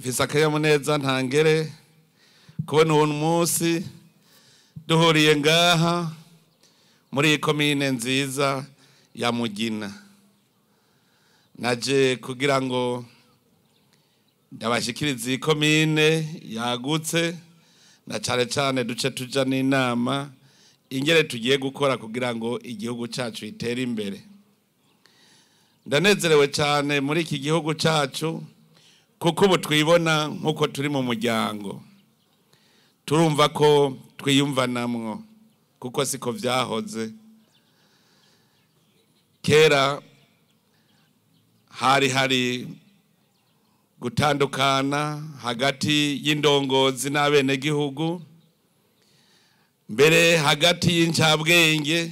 mfise akanyamuneza ntangere kubona uwo munsi duhuriye ngaha muri komine nziza ya Mugina. Naje kugira ngo ndabashikirize iyi komine yagutse na cane duce tuja n'inama ingere tugiye gukora kugira ngo igihugu cacu itere imbere. Ndanezerewe cyane muri iki gihugu cacu kuko ubu twibona nkuko turi mu muryango, turumva ko twiyumvanamwo kuko siko vyahoze. Kera hari gutandukana hagati y'indongozi n'abenegihugu, mbere hagati y'incabwenge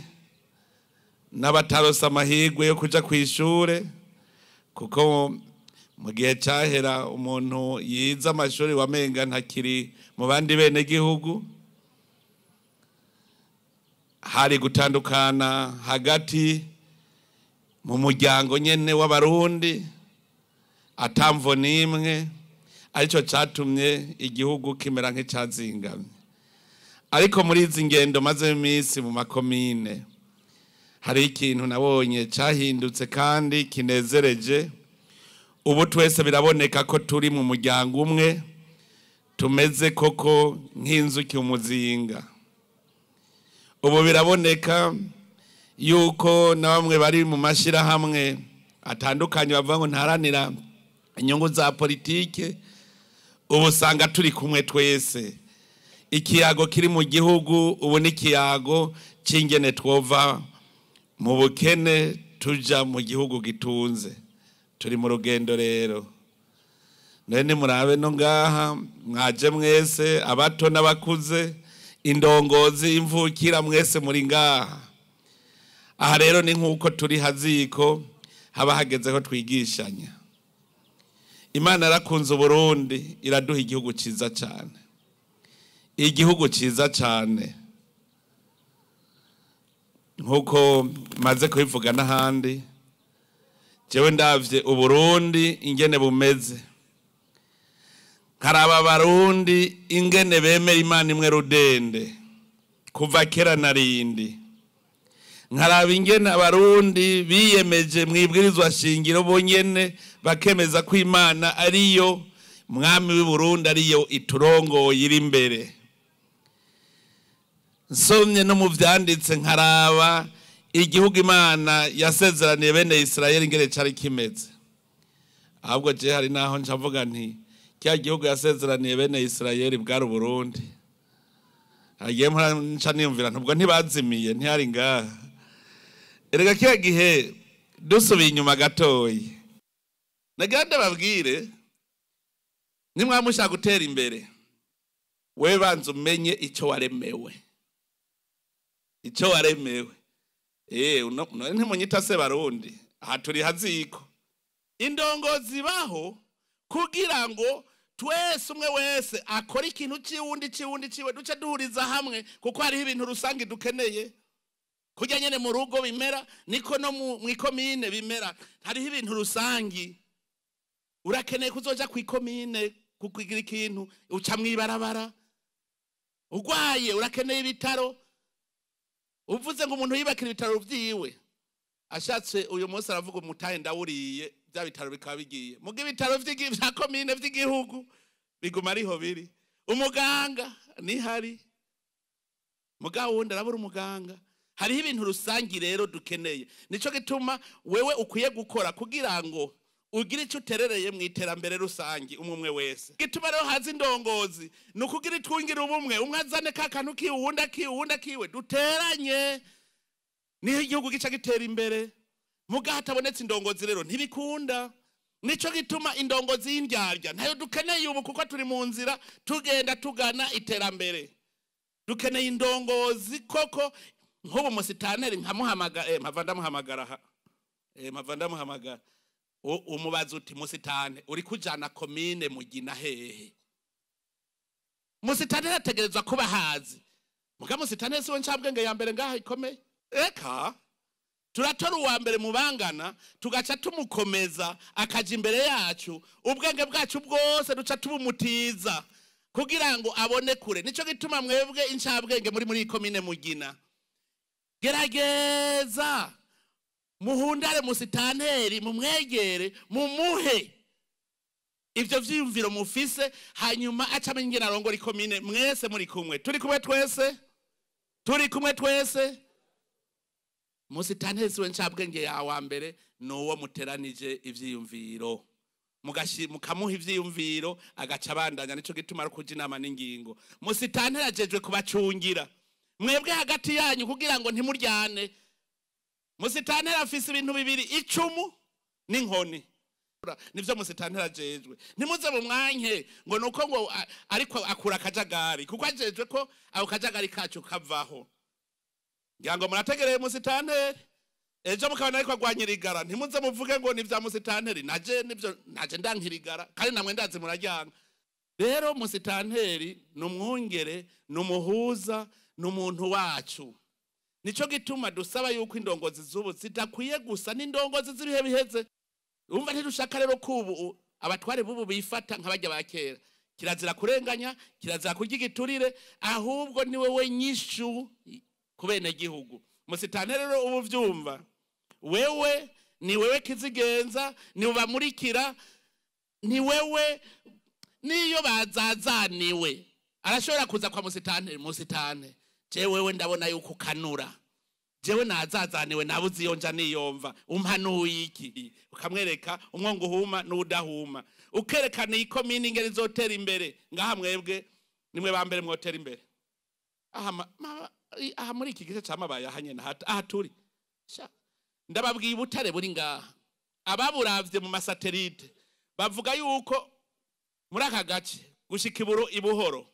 n'abatarosa amahirwe yo kuja kw'ishure, kuko mu gihe cyahera umuntu yize amashuri wamenga ntakiri mu bandi benegihugu. Hari gutandukana hagati mu muryango nyene w'Abarundi atamvo nimwe, arico catumye igihugu kimera nk'icazingamye. Ariko muri izi ngendo maze iminsi mu makomine hari ikintu nabonye cahindutse kandi kinezereje. Ubu twese biraboneka ko turi mu muryango umwe, tumeze koko nk'inzuki umuzinga. Ubu biraboneka yuko na bamwe bari mu mashirahamwe atandukanye bavuga ngo ntaranira inyungu za politike, ubu usanga turi kumwe twese. Ikiyago kiri mu gihugu ubu ni ikiyago c'ingene twova mu bukene tuja mu gihugu gitunze. Turi mu rugendo rero. None murabe no ngaha mwaje mwese, abato n'abakuze, indongozi, imvukira, mwese muri ngaha. Aha rero ni nkuko turi haziko haba hageze ko twigishanya. Imana yarakunze Burundi, iraduha igihugu ciza cyane. Igihugu ciza cyane. Nkuko maze kubivuga n'ahandi, jewe ndavye Uburundi ingene bumeze, nkaraba Abarundi ingene bemera Imana imwe rudende kuva kera na rindi, nkaraba ingene Abarundi biyemeje mwibwirizwa shingiro bonyene bakemeza ko Imana ariyo mwami w'i Burundi, ariyo iturongoye iri imbere. Nsomye no mu vyanditse nkaraba igihugu Imana yasezeraniye bene Israeli ingene cari kimeze. Ahubwo je hari naho ncavuga nti kya gihugu yasezeraniye bene Israeli bwari Burundi. Agiye nca niyumvira ntubwo ntibazimiye ntihari ngaha. Erega kya gihe dusubiye inyuma gatoyi, naganda babwire nimwamushaka gutera imbere, we banza umenye ico waremewe. Ico waremewe. Ntimunyita se Barundi, aha turi haziko. Indongozi baho kugira ngo twese umwe wese akora ikintu ciwundi ciwe duce duhuriza hamwe, kuko hariho ibintu rusangi dukeneye. Kujya nyene mu rugo bimera niko no mwikomine bimera. Hariho ibintu rusangi. Urakeneye kuzoja kwikomine kukigira ikintu uca mwibarabara. Ugwaye urakeneye ibitaro. Uvuze ngo umuntu yibakira ibitaro vyiwe, ashatse uyu munsi aravuga umutahe ndawuriye, bya bitaro bikaba bigiye. Muga ibitaro vya komine vy'igihugu biguma ariho biri. Umuganga ni hari, muga wundi arabura umuganga. Hariho ibintu rusangi rero dukeneye. Nico gituma wewe ukwiye gukora kugira ngo ugire ico uterereye mu iterambere rusangi umwe wese. Gituma rero hazi indongozi nukugira itwungira ubumwe, umwe azane kakantu kiwunda kiwe duteranye niho igihugu gica gitera imbere. Muga hatabonetse indongozi rero ntibikunda. Nico gituma indongozi y'indyarya ntayo dukeneye ubu, kuko turi mu nzira tugenda tugana iterambere. Dukeneye indongozi koko nk'ubu musitaneri nkamuhamagara mpava umubaza uti musitane uri kujana komine Mugina hehe? Musitane ategerezwa kuba hazi. Muga musitane siwe ncabwenge ya mbere ngaha ikomeye. Eka turatora uwa mbere mu bangana tugaca tumukomeza akaja imbere yacu ubwenge bwacu bwose duca tubumutiza kugira ngo abone kure. Nico gituma mwebwe incabwenge muri komine Mugina, gerageza muhundare musitanteri, mumwegere, mumuhe ivyo vyiyumviro mufise, hanyuma acamenye ingene arongora ikomine. Mwese muri kumwe, turi kumwe twese. Musitanteri siwe ncabwenge yawa mbere nuwo muteranije ivyiyumviro, mukamuha ivyiyumviro agaca abandanya. Nico gituma ari kuja inama n'ingingo. Musitanteri ajejwe kubacungira mwebwe hagati yanyu kugira ngo ntimuryane. Musitanteri afise ibintu bibiri, icumu n'inkoni, nivyo musitanteri ajejwe. Ntimuze mu mwanke ngo nuko ngo ariko akura akajagari, kuko ajejwe ko ako kajagari kacu kavaho. Ngira ngo murategereye musitanteri, ejo mukabana ariko agwanyirigara, ntimuze muvuge ngo ni vya musitanteri, naje ndankirigara kandi namwe ndazi muraryanga. Rero musitanteri numwongere, numuhuza, numuntu wacu. Nico gituma dusaba yuko indongozi zubu zidakwiye gusa n'indongozi z'ibihe biheze. Umva ntidushaka rero kubu abatware bubu bifata nk'abajya bakera. Kirazira kurenganya, kirazira kurya igiturire, ahubwo ni wewe nyishu kubene gihugu. Musitanteri rero ubu vyumva, wewe ni wewe kizigenza, ni ubamurikira, ni wewe niyo bazazaniwe arashobora kuza kwa musitanteri, je wewe ndabona yuko kanura, jewe nazazaniwe nabuze iyo nja niyomva, umpanuye iki? Ukamwereka umwongo uhuma n'udahuma, ukerekana ikomine ingeri zotera imbere. Ngaha mwebwe nimwe bambere mwotera imbere. Aha muri iki gice cyamabaye ahanye na hata aha turi ndababwiye ubutare buri ngaha. Ababuravye mu masatelite bavuga yuko muri aka gace gushika ibuhoro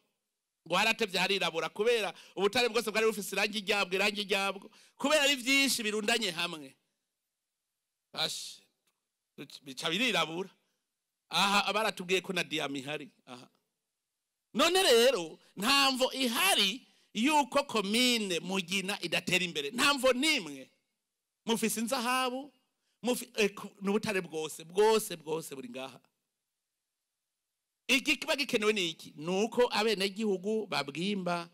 ngo haratevye harirabura, kubera ubutare bwose bwari bufise irangi ryabwo kubera ari vyinshi birundanye hamwe. Bash bica birirabura. Aha abaratubwiye ko na diyama ihari. Aha none rero ntamvo ihari yuko komine Mugina idatera imbere, ntamvo nimwe. Mufise inzahabu, n'ubutare bwose buri ngaha. Iki kiba gikenewe ni iki? Nuko abene gihugu babwimba